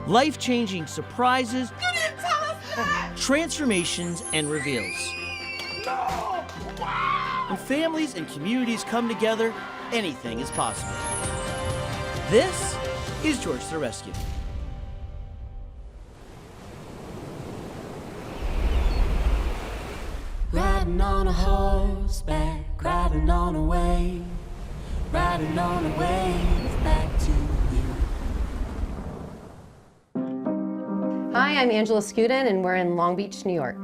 life-changing surprises, transformations, and reveals. When families and communities come together, anything is possible. This is George to the Rescue. Riding on a horseback, riding on a wave, riding on a wave back to you. Hi, I'm Angela Skudin, and we're in Long Beach, New York.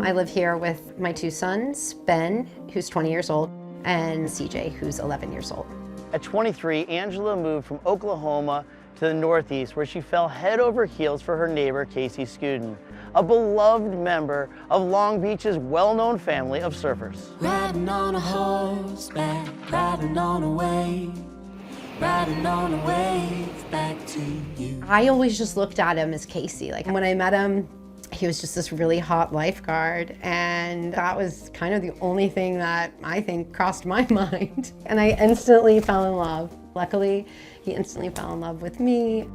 I live here with my two sons, Ben, who's 20 years old, and CJ, who's 11 years old. At 23, Angela moved from Oklahoma to the Northeast, where she fell head over heels for her neighbor, Casey Skudin, a beloved member of Long Beach's well-known family of surfers. Riding on a horseback, riding on a wave, riding on a wave back to you. I always just looked at him as Casey. Like when I met him, he was just this really hot lifeguard, and that was kind of the only thing that I think crossed my mind. And I instantly fell in love. Luckily, he instantly fell in love with me.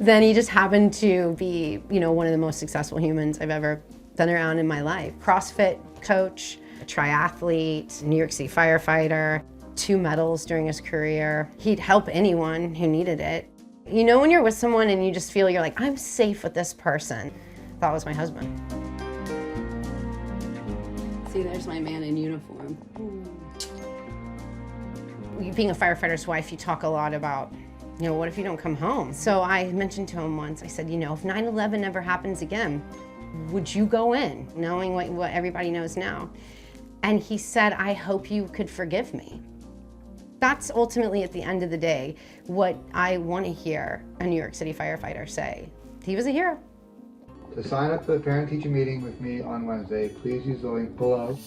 Then he just happened to be, one of the most successful humans I've ever been around in my life. CrossFit coach, a triathlete, New York City firefighter, 2 medals during his career. He'd help anyone who needed it. When you're with someone and you just feel you're like, I'm safe with this person. That was my husband. See, there's my man in uniform. Being a firefighter's wife, you talk a lot about, what if you don't come home? So I mentioned to him once, I said, if 9/11 never happens again, would you go in, knowing what everybody knows now? And he said, I hope you could forgive me. That's ultimately, at the end of the day, what I want to hear a New York City firefighter say. He was a hero. To sign up for the parent-teacher meeting with me on Wednesday, please use the link below.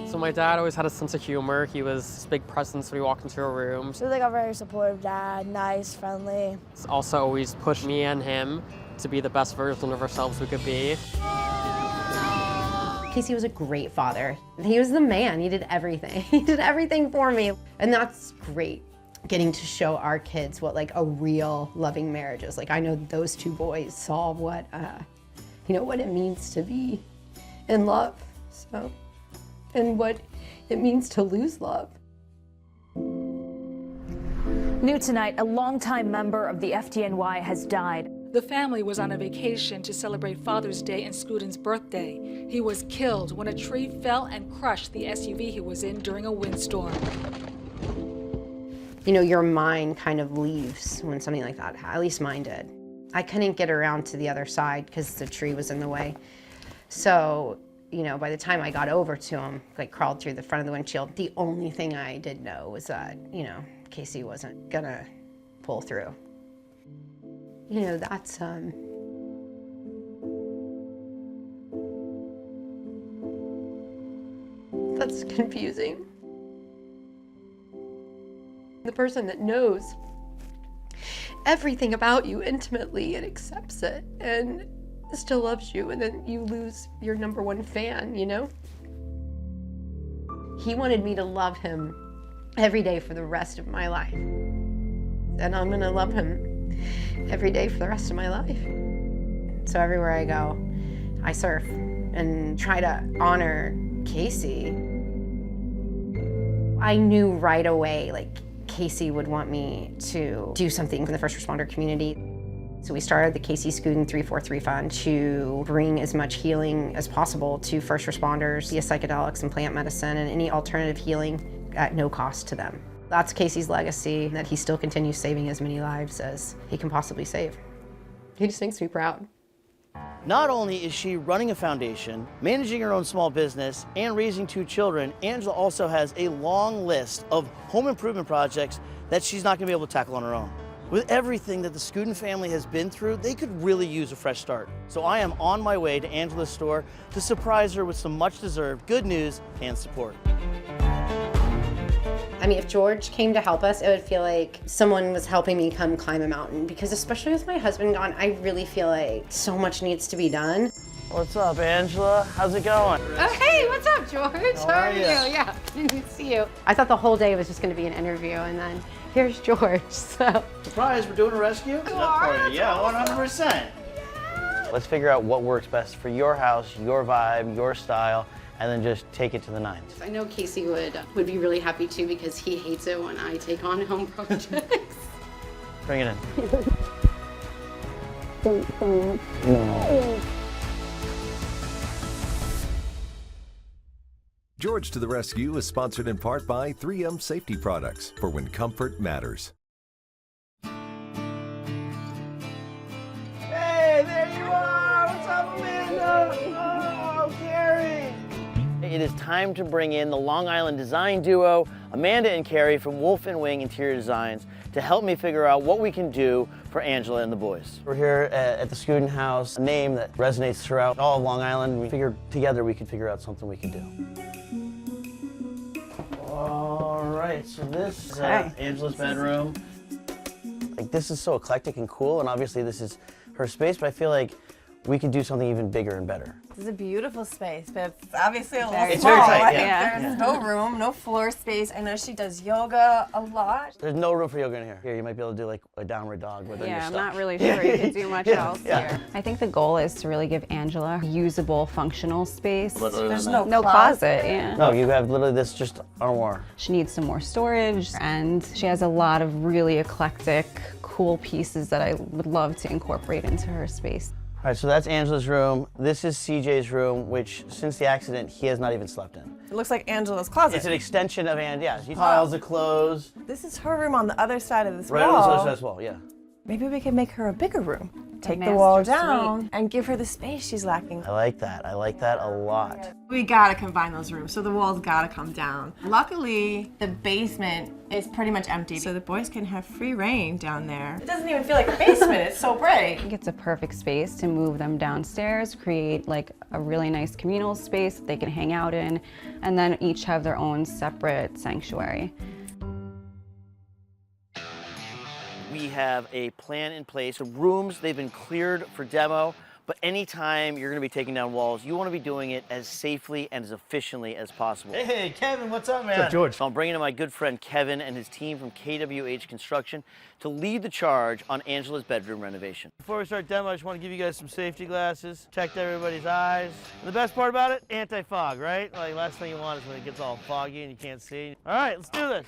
So my dad always had a sense of humor. He was a big presence when we walked into a room. He was like a very supportive dad, nice, friendly. He's also always pushed me and him to be the best version of ourselves we could be. Casey was a great father. He was the man. He did everything. He did everything for me. And that's great, getting to show our kids what a real loving marriage is. I know those 2 boys saw what, what it means to be in love. So. And what it means to lose love. New tonight, a longtime member of the FDNY has died. The family was on a vacation to celebrate Father's Day and Skudin's birthday. He was killed when a tree fell and crushed the SUV he was in during a windstorm. Your mind kind of leaves when something like that, at least mine did. I couldn't get around to the other side because the tree was in the way. So, by the time I got over to him, crawled through the front of the windshield, the only thing I did know was that, Casey wasn't gonna pull through. That's, that's confusing. The person that knows everything about you intimately and accepts it and still loves you, and then you lose your #1 fan, He wanted me to love him every day for the rest of my life. And I'm gonna love him every day for the rest of my life. So everywhere I go, I surf and try to honor Casey. I knew right away, Casey would want me to do something for the first responder community. So we started the Casey Skudin 343 Fund to bring as much healing as possible to first responders via psychedelics and plant medicine and any alternative healing at no cost to them. That's Casey's legacy, that he still continues saving as many lives as he can possibly save. He just makes me proud. Not only is she running a foundation, managing her own small business, and raising 2 children, Angela also has a long list of home improvement projects that she's not gonna be able to tackle on her own. With everything that the Skudin family has been through, they could really use a fresh start. So I am on my way to Angela's store to surprise her with some much-deserved good news and support. I mean, if George came to help us, it would feel like someone was helping me come climb a mountain, because especially with my husband gone, I really feel like so much needs to be done. What's up, Angela? How's it going? Oh, hey, what's up, George? How are you? Yeah, good to see you. I thought the whole day was just going to be an interview, and then here's George, so. Surprise, we're doing a rescue? Yeah, 100%. Let's figure out what works best for your house, your vibe, your style, and then just take it to the nines. I know Casey would be really happy too because he hates it when I take on home projects. Bring it in. George to the Rescue is sponsored in part by 3M Safety Products for when comfort matters. Hey, there you are! What's up, Amanda? Oh, Carrie! It is time to bring in the Long Island design duo, Amanda and Carrie from Wolf & Wing Interior Designs, to help me figure out what we can do for Angela and the boys. We're here at the Skudin house, a name that resonates throughout all of Long Island. We figured together we could figure out something we could do. All right, so this is Angela's bedroom. Like, this is so eclectic and cool, and obviously this is her space, but I feel like we could do something even bigger and better. This is a beautiful space, but it's obviously a little small. It's very tight, I yeah. think there's no room, no floor space. I know she does yoga a lot. There's no room for yoga in here. Here, you might be able to do like a downward dog with Yeah, your I'm stuff. not really sure you could do much else yeah. here. I think the goal is to really give Angela usable, functional space. There's no closet, yeah. No, you have literally this just armoire. She needs some more storage, and she has a lot of really eclectic, cool pieces that I would love to incorporate into her space. All right, so that's Angela's room. This is CJ's room, which since the accident, he has not even slept in. It looks like Angela's closet. It's an extension of yeah. She piles of clothes. This is her room on the other side of this Right on wall. the other side of this wall, yeah. Maybe we could make her a bigger room. Take the master wall suite. down and give her the space she's lacking. I like that. I like that a lot. We gotta combine those rooms, so the walls gotta come down. Luckily, the basement is pretty much empty, so the boys can have free reign down there. It doesn't even feel like a basement, it's so bright. I think it's a perfect space to move them downstairs, create like a really nice communal space that they can hang out in, and then each have their own separate sanctuary. We have a plan in place. The rooms, they've been cleared for demo, but anytime you're gonna be taking down walls, you wanna be doing it as safely and as efficiently as possible. Hey, Kevin, what's up, man? What's up, George? So I'm bringing in my good friend Kevin and his team from KWH Construction to lead the charge on Angela's bedroom renovation. Before we start demo, I just wanna give you guys some safety glasses, protect everybody's eyes. And the best part about it, anti-fog, right? Like, last thing you want is when it gets all foggy and you can't see. All right, let's do this.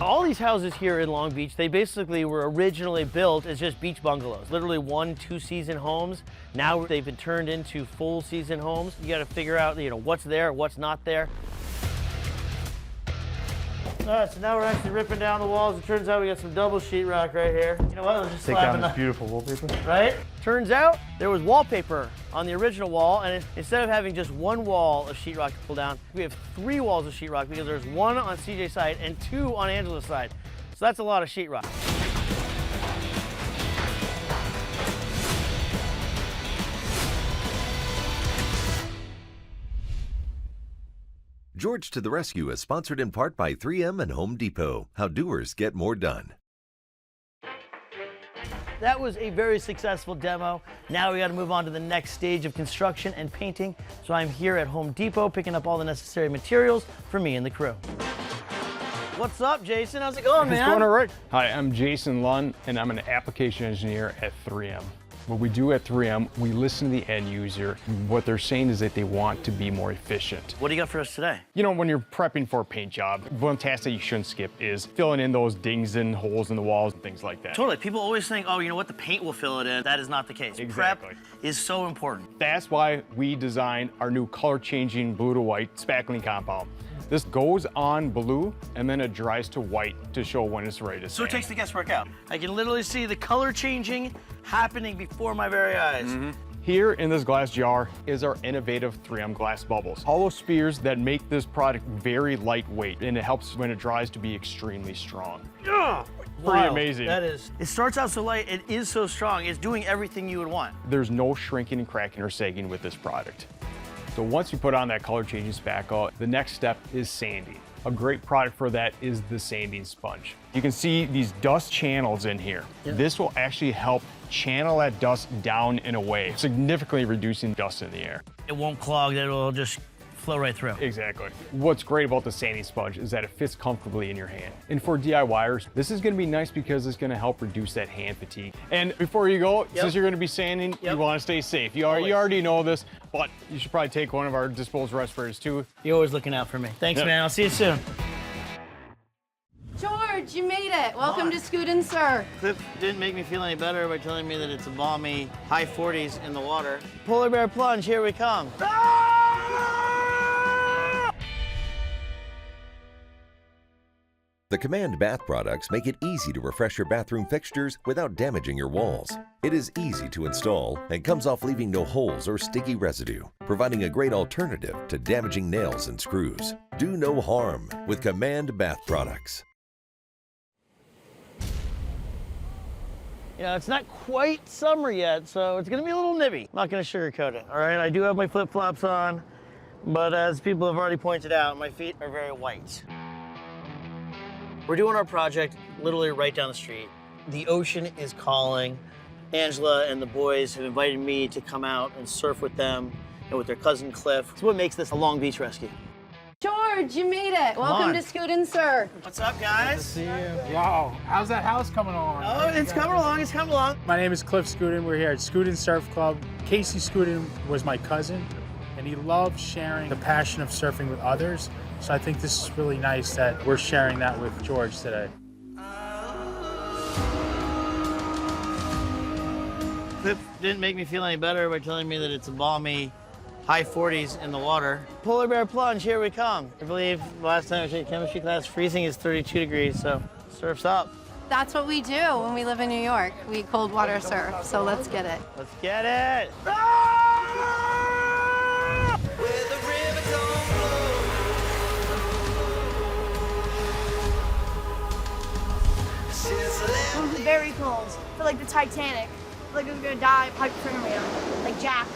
All these houses here in Long Beach, they basically were originally built as just beach bungalows, literally 1-2 season homes. Now they've been turned into full season homes. You gotta figure out, what's there, what's not there. All right, so now we're actually ripping down the walls. It turns out we got some double sheetrock right here. You know what, let's just Take slap down it this beautiful wallpaper. Right? Turns out there was wallpaper on the original wall, and instead of having just one wall of sheetrock to pull down, we have 3 walls of sheetrock because there's 1 on CJ's side and 2 on Angela's side. So that's a lot of sheetrock. George to the Rescue is sponsored in part by 3M and Home Depot. How doers get more done. That was a very successful demo. Now we got to move on to the next stage of construction and painting. So I'm here at Home Depot picking up all the necessary materials for me and the crew. What's up, Jason? How's it going, man? It's going all right. Hi, I'm Jason Lunn, and I'm an application engineer at 3M. What we do at 3M, we listen to the end user. What they're saying is that they want to be more efficient. What do you got for us today? You know, when you're prepping for a paint job, one task that you shouldn't skip is filling in those dings and holes in the walls and things like that. Totally. People always think, oh, you know what, the paint will fill it in. That is not the case. Exactly. Prep is so important. That's why we designed our new color-changing blue to white spackling compound. This goes on blue, and then it dries to white to show when it's ready to So it sand. takes the guesswork out. I can literally see the color changing happening before my very eyes. Here in this glass jar is our innovative 3M glass bubbles. Hollow spheres that make this product very lightweight, and it helps when it dries to be extremely strong. Yeah. Pretty amazing. That is. It starts out so light, it is so strong. It's doing everything you would want. There's no shrinking and cracking or sagging with this product. So once you put on that color changing spackle, the next step is sanding. A great product for that is the sanding sponge. You can see these dust channels in here. Yeah. This will actually help channel that dust down and away, significantly reducing dust in the air. It won't clog, it'll just flow right through. Exactly. What's great about the sanding sponge is that it fits comfortably in your hand. And for DIYers, this is gonna be nice because it's gonna help reduce that hand fatigue. And before you go, since you're gonna be sanding, you wanna stay safe. You already know this, but you should probably take one of our disposable respirators too. You're always looking out for me. Thanks, man. I'll see you soon. George, you made it. Welcome to Skudins, sir. Cliff didn't make me feel any better by telling me that it's a balmy high 40s in the water. Polar bear plunge, here we come. The Command bath products make it easy to refresh your bathroom fixtures without damaging your walls. It is easy to install and comes off leaving no holes or sticky residue, providing a great alternative to damaging nails and screws. Do no harm with Command bath products. You know, it's not quite summer yet, so it's gonna be a little nibby. I'm not gonna sugarcoat it, all right? I do have my flip-flops on, but as people have already pointed out, my feet are very white. We're doing our project literally right down the street. The ocean is calling. Angela and the boys have invited me to come out and surf with them and with their cousin Cliff. It's what makes this a Long Beach rescue. George, you made it. Welcome to Skudins, sir. What's up, guys? Good to see you. Wow, how's that house coming along? Oh, it's coming along, it's coming along. My name is Cliff Skudin. We're here at Skudin Surf Club. Casey Skudin was my cousin, and he loved sharing the passion of surfing with others. So I think this is really nice that we're sharing that with George today. Cliff didn't make me feel any better by telling me that it's a balmy high 40s in the water. Polar bear plunge, here we come. I believe last time I took chemistry class, freezing is 32 degrees, so surf's up. That's what we do when we live in New York. We cold water surf, so let's get it. Let's get it. It was very cold. I feel like the Titanic. I feel like I was gonna die of hypothermia, like Jack.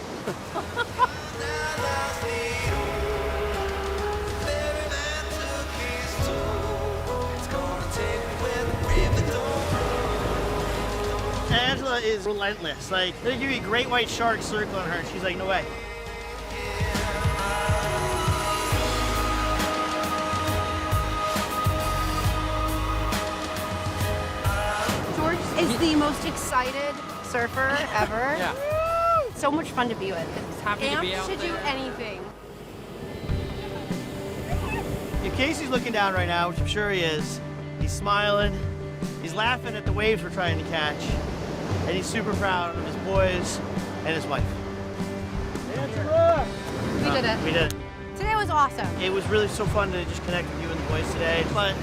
Angela is relentless. Like, they give you a great white shark circling her, and she's like, no way. George is the most excited surfer ever. Yeah. So much fun to be with. It's happy to be amped out to do there. anything. If Casey's looking down right now, which I'm sure he is, he's smiling, he's laughing at the waves we're trying to catch, and he's super proud of his boys and his wife. We did it. We did it. Today was awesome. It was really so fun to just connect with you and the boys today, but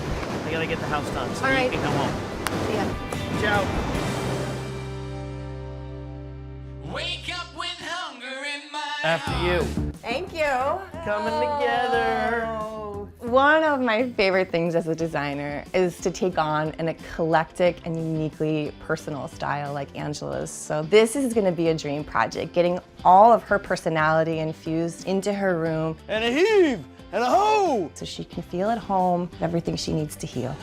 I gotta get the house done, so All right. you can come home. See ya. Ciao. Wake up with hunger in my After you. Thank you. Coming together. One of my favorite things as a designer is to take on an eclectic and uniquely personal style like Angela's. So this is going to be a dream project, getting all of her personality infused into her room. And a heave and a ho! So she can feel at home, everything she needs to heal.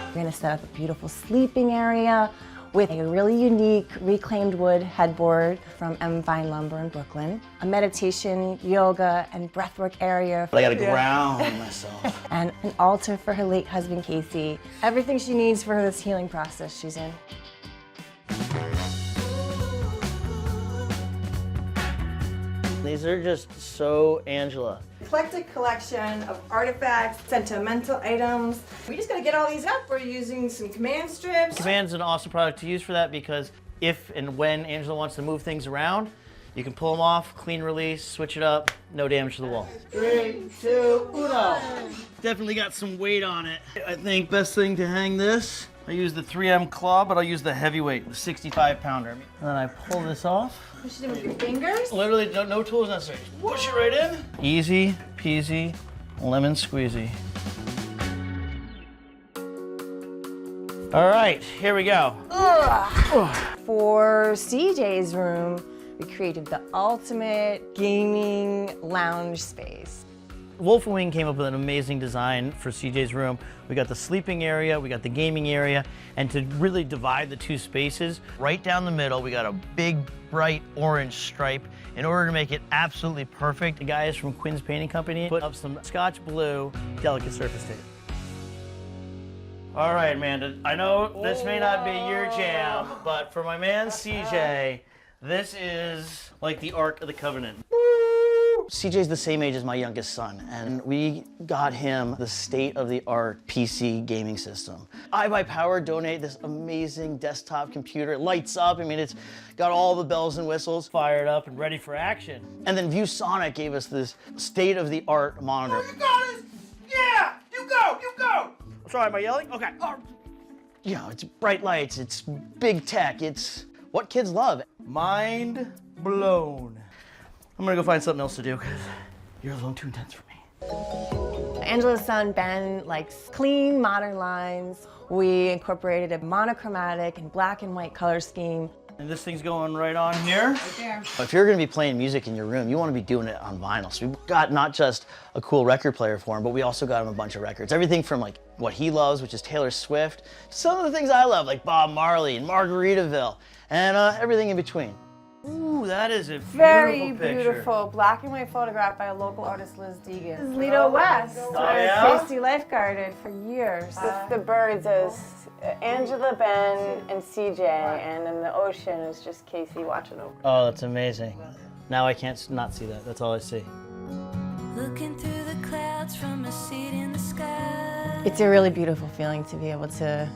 We're going to set up a beautiful sleeping area with a really unique reclaimed wood headboard from M. Vine Lumber in Brooklyn, a meditation, yoga, and breathwork area. But I gotta ground myself. And an altar for her late husband, Casey. Everything she needs for this healing process she's in. These are just so Angela. Eclectic collection of artifacts, sentimental items. We just gotta get all these up. We're using some command strips. Command's an awesome product to use for that because if and when Angela wants to move things around, you can pull them off, clean release, switch it up, no damage to the wall. 3, 2, 1. Definitely got some weight on it. I think best thing to hang this, I use the 3M claw, but I'll use the heavyweight, the 65-pounder. And then I pull this off. Push it in with your fingers. Literally, no tools necessary. Just push it right in. Easy peasy, lemon squeezy. All right, here we go. For CJ's room, we created the ultimate gaming lounge space. Wolf and Wing came up with an amazing design for CJ's room. We got the sleeping area, we got the gaming area, and to really divide the two spaces, right down the middle, we got a big, bright orange stripe in order to make it absolutely perfect. The guys from Quinn's Painting Company put up some Scotch Blue delicate surface tape. All right, Amanda, I know this may not be your jam, but for my man CJ, this is like the Ark of the Covenant. CJ's the same age as my youngest son, and we got him the state-of-the-art PC gaming system. iBuyPower donated this amazing desktop computer. It lights up. I mean, it's got all the bells and whistles fired up and ready for action. And then ViewSonic gave us this state-of-the-art monitor. Oh, you got it! Yeah! You go! You go! Sorry, am I yelling? Okay. You know, it's bright lights, it's big tech, it's what kids love. Mind blown. I'm gonna go find something else to do because you're a little too intense for me. Angela's son, Ben, likes clean, modern lines. We incorporated a monochromatic and black and white color scheme. And this thing's going right on here. Right there. If you're gonna be playing music in your room, you wanna be doing it on vinyl. So we've got not just a cool record player for him, but we also got him a bunch of records. Everything from like what he loves, which is Taylor Swift, some of the things I love, like Bob Marley and Margaritaville, and everything in between. Ooh, that is a Very beautiful picture. beautiful black and white photograph by a local artist, Liz Deegan. This is Lido West. Oh, yeah? Casey lifeguarded for years. The birds is Angela, Ben, and CJ, and in the ocean is just Casey watching over. Oh, that's amazing. Now I can't not see that. That's all I see. Looking through the clouds from a seat in the sky. It's a really beautiful feeling to be able to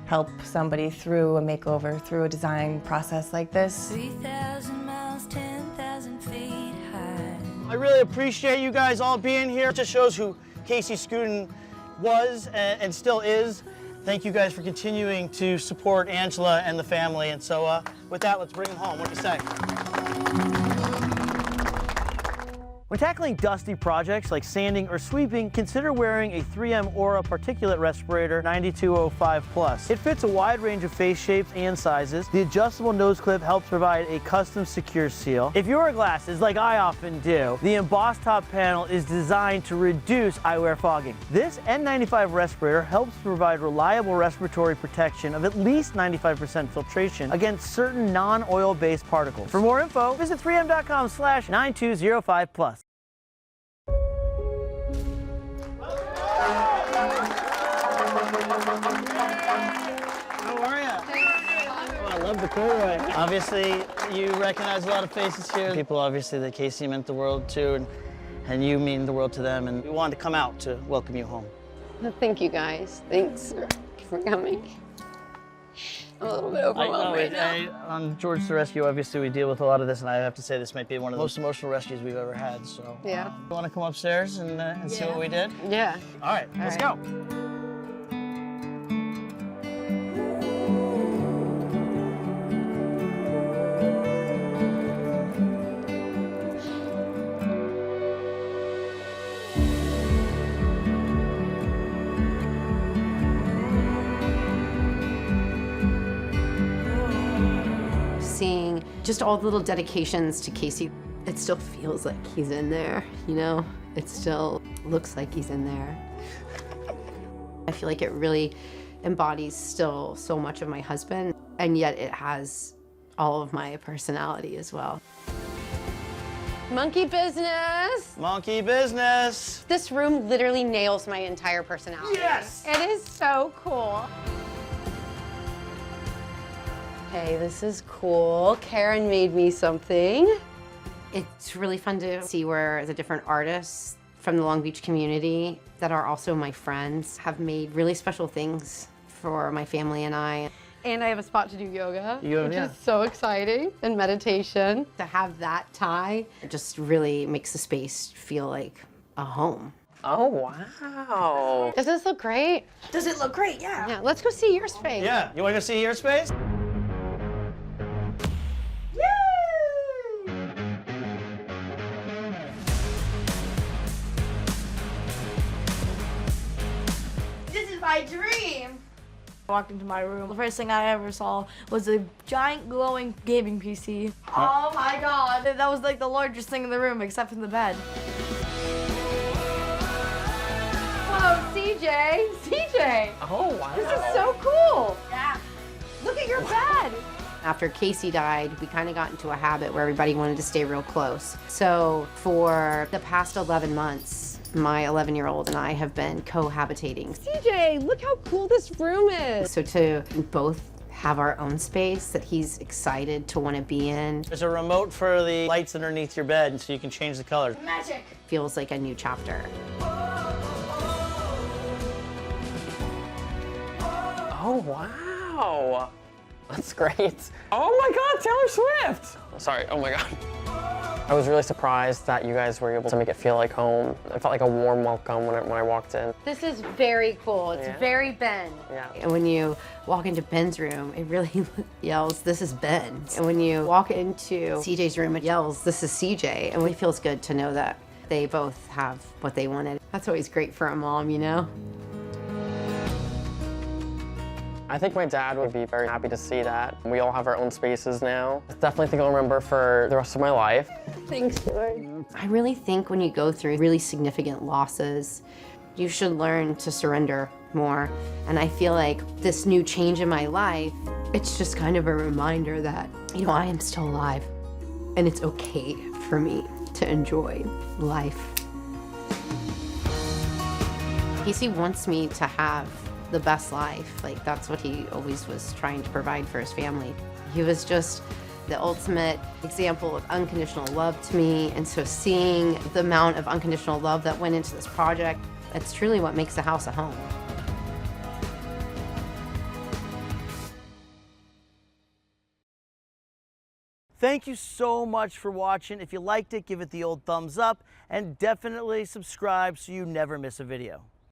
help somebody through a makeover, through a design process like this. 3,000 miles, 10,000 feet high. I really appreciate you guys all being here. It just shows who Casey Skudin was and still is. Thank you guys for continuing to support Angela and the family. And so with that, let's bring them home. What do you say? When tackling dusty projects like sanding or sweeping, consider wearing a 3M Aura particulate respirator 9205 Plus. It fits a wide range of face shapes and sizes. The adjustable nose clip helps provide a custom secure seal. If you wear glasses like I often do, the embossed top panel is designed to reduce eyewear fogging. This N95 respirator helps provide reliable respiratory protection of at least 95% filtration against certain non-oil-based particles. For more info, visit 3m.com/9205 Plus. How are you? Oh, I love the corduroy. Obviously, you recognize a lot of faces here. People, obviously, that Casey meant the world to, and you mean the world to them, and we wanted to come out to welcome you home. Thank you, guys. Thanks for coming. I'm a little bit overwhelmed right now. On George the Rescue, obviously, we deal with a lot of this, and I have to say this might be one of the most emotional rescues we've ever had. So, yeah. You want to come upstairs and see what we did? Yeah. All right, let's go. Seeing just all the little dedications to Casey, it still feels like he's in there, you know? It still looks like he's in there. I feel like it really embodies still so much of my husband, and yet it has all of my personality as well. Monkey business! Monkey business! This room literally nails my entire personality. Yes! It is so cool. Hey, this is cool. Karen made me something. It's really fun to see where the different artists from the Long Beach community that are also my friends have made really special things for my family and I. And I have a spot to do yoga, which is so exciting, and meditation. To have that tie, it just really makes the space feel like a home. Oh, wow. Does this look great? Does it look great? Yeah. Yeah, let's go see your space. Yeah, you want to go see your space? This is my dream. I walked into my room. The first thing I ever saw was a giant glowing gaming PC. Oh my god. That was like the largest thing in the room except for the bed. CJ. CJ. Oh, wow. This is so cool. Yeah. Look at your bed. After Casey died, we kind of got into a habit where everybody wanted to stay real close. So for the past 11 months, my 11-year-old and I have been cohabitating. CJ, look how cool this room is. So to both have our own space that he's excited to want to be in. There's a remote for the lights underneath your bed so you can change the colors. Magic. Feels like a new chapter. Oh, wow. That's great. Oh my God, Taylor Swift! Sorry, oh my God. I was really surprised that you guys were able to make it feel like home. It felt like a warm welcome when I walked in. This is very cool. It's very Ben. Yeah. And when you walk into Ben's room, it really yells, "This is Ben." And when you walk into CJ's room, it yells, "This is CJ." And it feels good to know that they both have what they wanted. That's always great for a mom, you know? I think my dad would be very happy to see that. We all have our own spaces now. I definitely think I'll remember for the rest of my life. Thanks, George. I really think when you go through really significant losses, you should learn to surrender more. And I feel like this new change in my life, it's just kind of a reminder that, you know, I am still alive. And it's okay for me to enjoy life. Casey wants me to have the best life. Like, that's what he always was trying to provide for his family. He was just the ultimate example of unconditional love to me. And so seeing the amount of unconditional love that went into this project, that's truly what makes a house a home. Thank you so much for watching. If you liked it, give it the old thumbs up and definitely subscribe so you never miss a video.